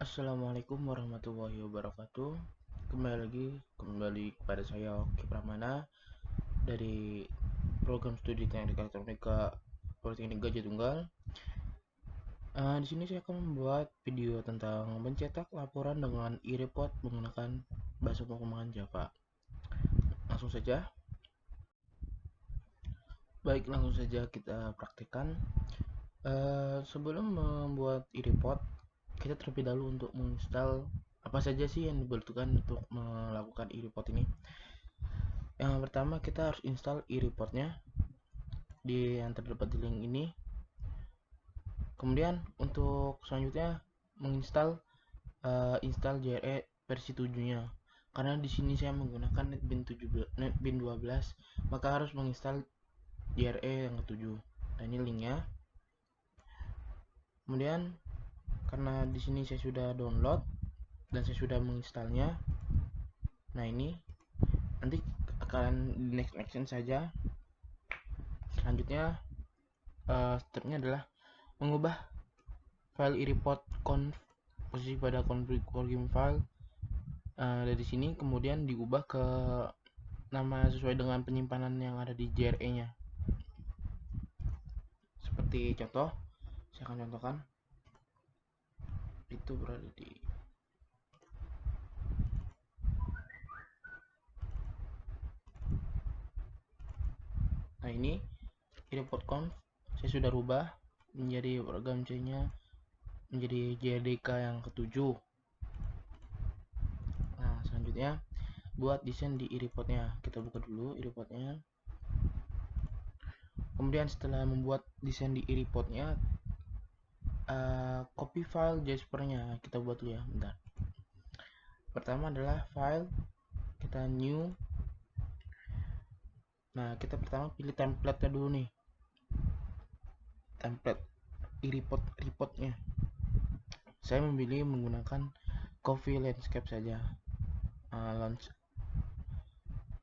Assalamualaikum warahmatullahi wabarakatuh. Kembali kepada saya Oki Pramana dari program studi Teknik Elektronika Politeknik Gajah Tunggal. Di sini saya akan membuat video tentang mencetak laporan dengan e-report menggunakan bahasa pemrograman Java. Langsung saja. Baik, langsung saja kita praktekkan. Sebelum membuat e-report, kita terlebih dahulu untuk menginstal apa saja sih yang dibutuhkan untuk melakukan e-report ini. Yang pertama, kita harus install e-reportnya yang terdapat di link ini. Kemudian untuk selanjutnya menginstal install JRE versi 7-nya. Karena di sini saya menggunakan NetBeans 12, maka harus menginstal JRE yang ke-7. Nah, ini linknya. Kemudian karena di sini saya sudah download dan saya sudah menginstalnya. Nah, ini nanti akan next saja. Selanjutnya stepnya adalah mengubah file e-report conf posisi pada config file dari sini, kemudian diubah ke nama sesuai dengan penyimpanan yang ada di JRE nya. Seperti contoh, saya akan contohkan itu berada di ini e-report conf saya sudah rubah menjadi program C nya menjadi JDK yang ke-7. Nah, selanjutnya buat desain di e-reportnya. Kita buka dulu e-reportnya. Kemudian setelah membuat desain di e-reportnya, copy file Jasper-nya kita buat dulu ya, bentar. Pertama adalah file, kita new. Nah, kita pertama pilih template-nya dulu nih, template reportnya. Saya memilih menggunakan Coffee Landscape saja. Launch,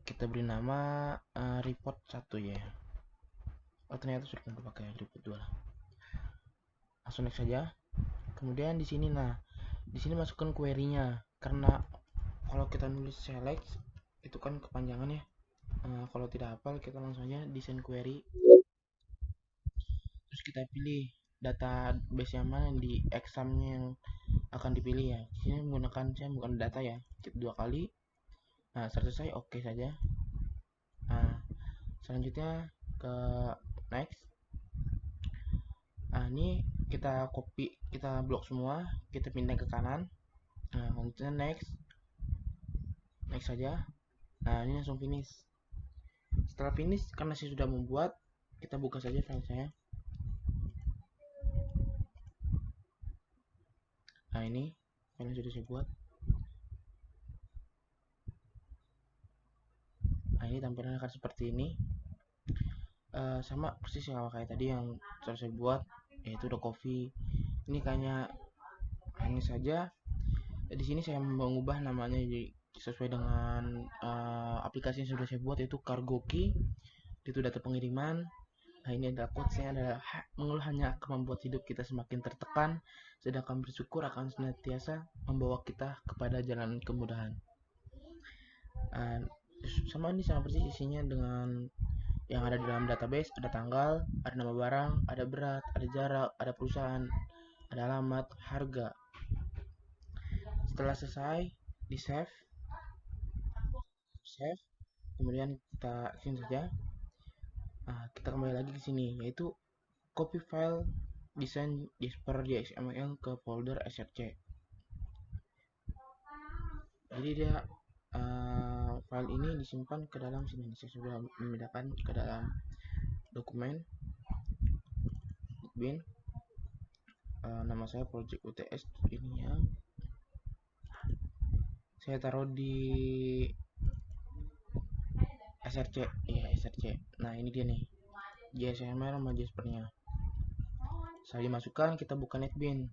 kita beri nama report 1 ya. Oh, ternyata sudah pakai report 2 lah. Langsung next saja. Kemudian di sini, di sini masukkan query-nya, karena kalau kita nulis select itu kan kepanjangan ya. Kalau tidak hafal, kita langsung aja desain query, terus kita pilih database yang mana yang di exam-nya yang akan dipilih ya. Di sini saya menggunakan data ya, klik 2 kali. Nah, selesai, oke saja. Nah, selanjutnya ke next. Nah, ini kita copy, kita blok semua, kita pindah ke kanan. Nah, selanjutnya next saja. Nah, ini langsung finish. Setelah finish, karena saya sudah membuat, kita buka saja file saya. Nah, ini file yang sudah saya buat. Nah, ini tampilannya akan seperti ini. Sama persis sama kayak tadi yang sudah saya buat, yaitu The Coffee. Ini hanya saja di sini saya mengubah namanya jadi sesuai dengan aplikasi yang sudah saya buat, yaitu Cargo Key. Itu data pengiriman. Nah, ini adalah quotes-nya adalah mengeluh hanya akan membuat hidup kita semakin tertekan, sedangkan bersyukur akan senantiasa membawa kita kepada jalan kemudahan. Sama persis isinya dengan yang ada di dalam database. Ada tanggal, ada nama barang, ada berat, ada jarak, ada perusahaan, ada alamat, harga. Setelah selesai, di save, kemudian kita sini saja. Nah, kita kembali lagi ke sini, yaitu copy file desain Jasper XML ke folder src. Jadi dia file ini disimpan ke dalam sini. Saya sudah memindahkan ke dalam dokumen bin. Nama saya project UTS ini ya. Saya taruh di src ya, src. Nah, ini dia nih, JSML sama Jaspernya. Saya dimasukkan, kita buka NetBeans.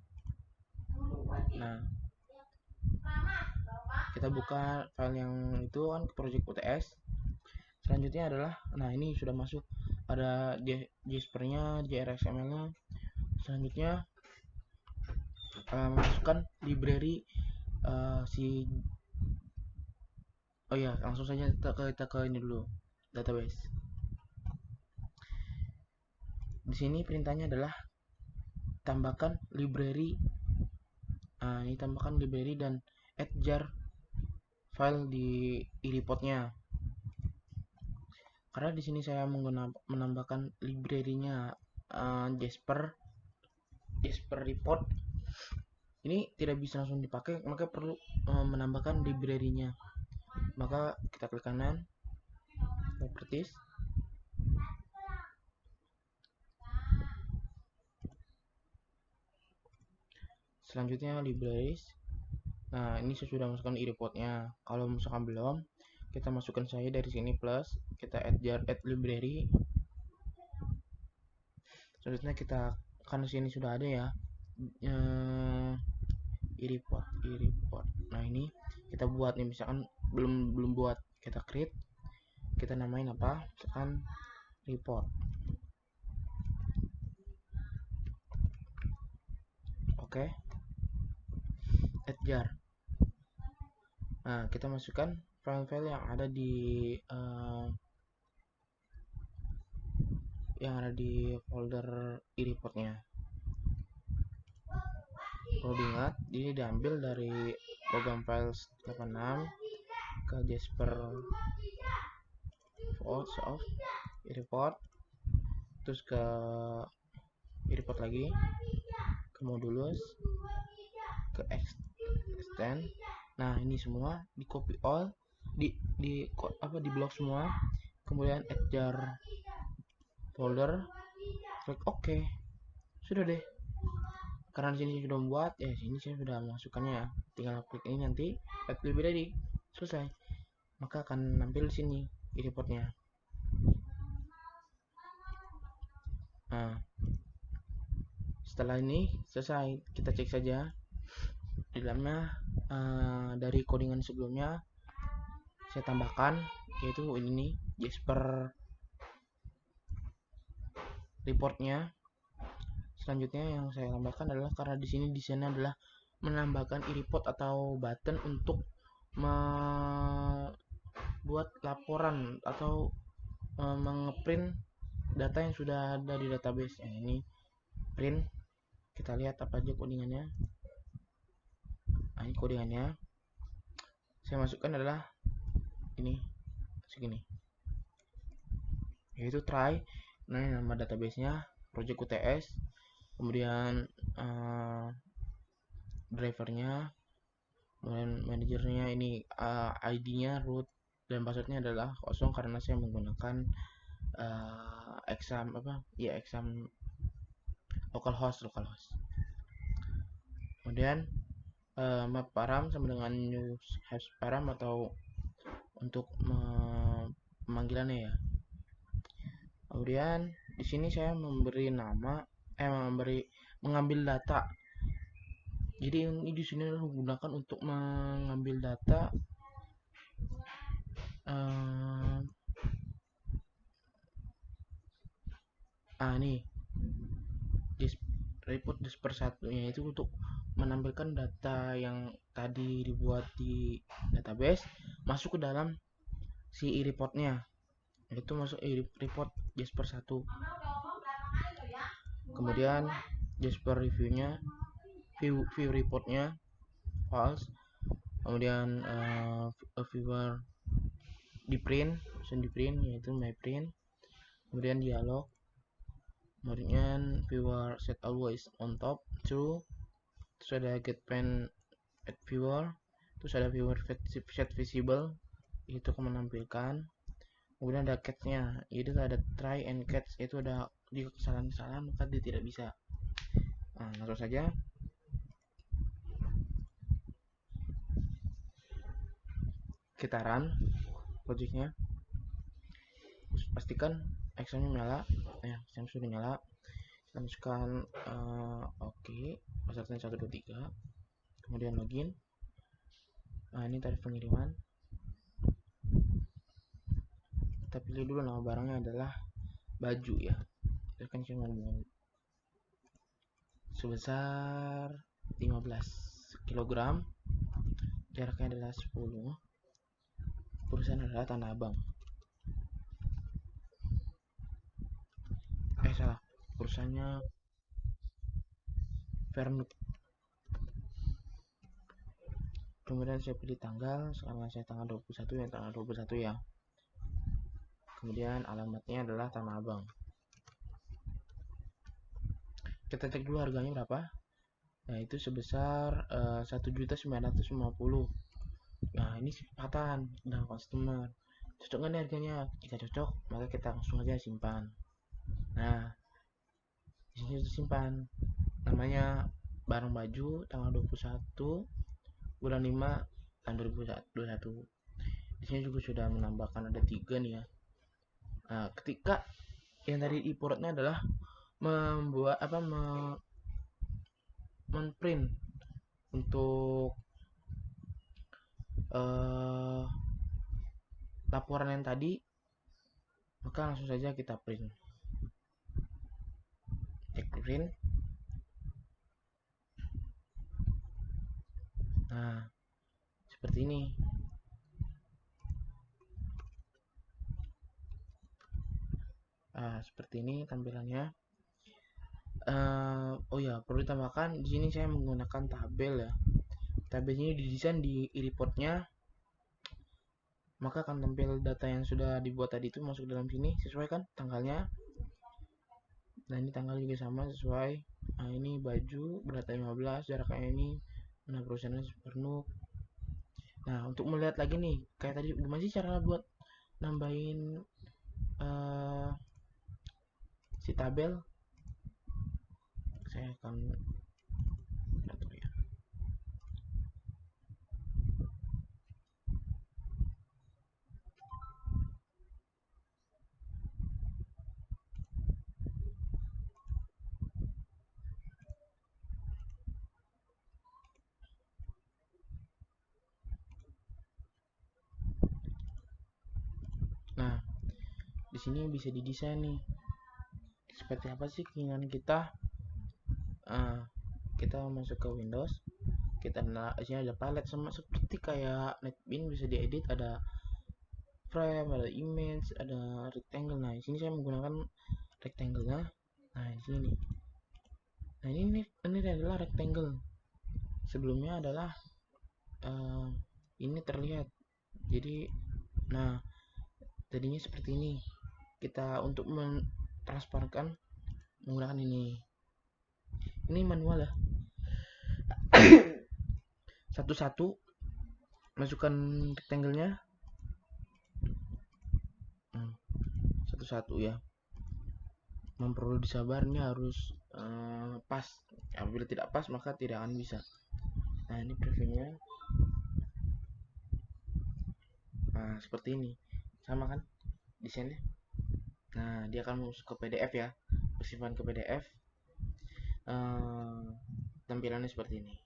Nah, kita buka file yang itu kan, project UTS. Selanjutnya adalah, nah ini sudah masuk, ada Jaspernya, JRXML nya. Selanjutnya memasukkan library oh ya, langsung saja kita ke ini dulu, database. Di sini perintahnya adalah tambahkan library. Ini tambahkan library dan add jar file di reportnya. Karena di sini saya menambahkan library-nya Jasper report, ini tidak bisa langsung dipakai, maka perlu menambahkan library-nya. Maka kita klik kanan, properties, selanjutnya libraries. Nah, ini saya sudah masukkan e-reportnya. Kalau misalkan belum, kita masukkan saja dari sini plus, kita add library. Selanjutnya kita, karena sini sudah ada ya e-report. Nah, ini kita buat nih, misalkan belum buat, kita create, kita namain apa, misalkan report. Oke. Add jar. Nah, kita masukkan file-file yang ada di folder e-reportnya. Perlu diingat, ini diambil dari program files 86 ke Jasper of e-report, terus ke e-report lagi, ke modulus, ke extend. Nah, ini semua di copy all, di blok semua, kemudian add jar folder, klik OK. Sudah deh. Karena di sini sudah membuat, ya sini saya sudah masukkannya ya. Tinggal klik ini, nanti add library, selesai. Maka akan nampil di sini e-reportnya. Nah, setelah ini selesai, kita cek saja di dalamnya. Dari codingan sebelumnya saya tambahkan, yaitu ini nih, Jasper reportnya. Selanjutnya yang saya tambahkan adalah, karena di sini desainnya adalah menambahkan e-report atau button untuk membuat laporan atau mengeprint data yang sudah ada di database. Ini print, kita lihat apa aja codingannya. Ini codingannya saya masukkan adalah ini segini, yaitu try. Nah, nama database-nya project UTS, kemudian drivernya, kemudian manajernya ini ID-nya, root, dan passwordnya adalah kosong karena saya menggunakan exam localhost. Kemudian map param sama dengan new hash param atau untuk pemanggilannya ya. Kemudian di sini saya memberi nama, mengambil data. Jadi ini di sini menggunakan untuk mengambil data nih report Jasper 1 nya itu untuk menampilkan data yang tadi dibuat di database masuk ke dalam si e-reportnya, itu masuk e-report Jasper 1. Kemudian Jasper reviewnya, view reportnya false. Kemudian viewer di print yaitu my print. Kemudian dialog, kemudian viewer set always on top true, terus ada get pen at viewer, terus ada viewer set visible, itu akan menampilkan. Kemudian ada catch-nya, itu ada try and catch, itu ada jika kesalahan maka dia tidak bisa. Nah, langsung saja kita run projectnya. Pastikan Excelnya nyala, Excel sudah nyala. Kita masukkan oke, passwordnya 123, kemudian login. Nah, ini tarif pengiriman, kita pilih dulu nama barangnya adalah baju ya, kita kan cuma sebesar 15 kg, jaraknya adalah 10. Perusahaan adalah Tanah Abang. Salah, perusahaannya Fernuk. Kemudian saya pilih tanggal, sekarang saya tanggal 21 ya, tanggal 21 ya. Kemudian alamatnya adalah Tanah Abang. Kita cek dulu harganya berapa. Nah, itu sebesar 1.950.000. Nah, ini kesepakatan dengan customer. Cocok nggak nih harganya? Jika cocok, maka kita langsung aja simpan. Nah, di sini sudah simpan. Namanya barang baju tanggal 21 bulan 5 tahun 2021. Di sini juga sudah menambahkan ada 3 nih ya. Nah, ketika yang tadi importnya adalah membuat men-print untuk laporan yang tadi, maka langsung saja kita print. Cek print. Nah, seperti ini. Nah, seperti ini tampilannya. Oh ya, perlu ditambahkan di sini saya menggunakan tabel ya. Tabel ini didesain di e-reportnya, maka akan tampil data yang sudah dibuat tadi itu masuk dalam sini, sesuaikan tanggalnya. Nah, ini tanggal juga sama sesuai. Nah, ini baju berat 15, jaraknya ini. Nah, perusahaannya Supernuk. Nah, untuk melihat lagi nih, kayak tadi gimana sih cara buat nambahin si tabel? Saya akan atur ya. Nah, di sini bisa didesain nih. Seperti apa sih keinginan kita? Kita masuk ke Windows. Kita di sini ada palette sama seperti kayak NetBeans, bisa diedit, ada frame, ada image, ada rectangle. Nah, di sini saya menggunakan rectangle-nya. Nah, di sini. Nah, ini adalah rectangle. Sebelumnya adalah ini terlihat. Jadi, nah, tadinya seperti ini. Kita untuk mentransparankan menggunakan ini. Ini manual ya. Satu-satu masukkan rectangle-nya. Satu-satu ya. Perlu disabarnya harus pas. Apabila tidak pas maka tidak akan bisa. Nah, ini previewnya. Nah, seperti ini. Sama kan desainnya? Nah, dia akan masuk ke PDF ya. Persimpan ke PDF. Tampilannya seperti ini.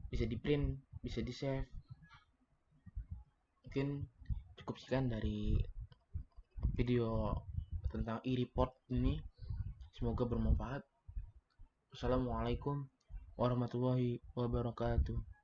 Bisa di print, bisa di save. Mungkin cukup sekian dari video tentang e-report ini. Semoga bermanfaat. Assalamualaikum warahmatullahi wabarakatuh.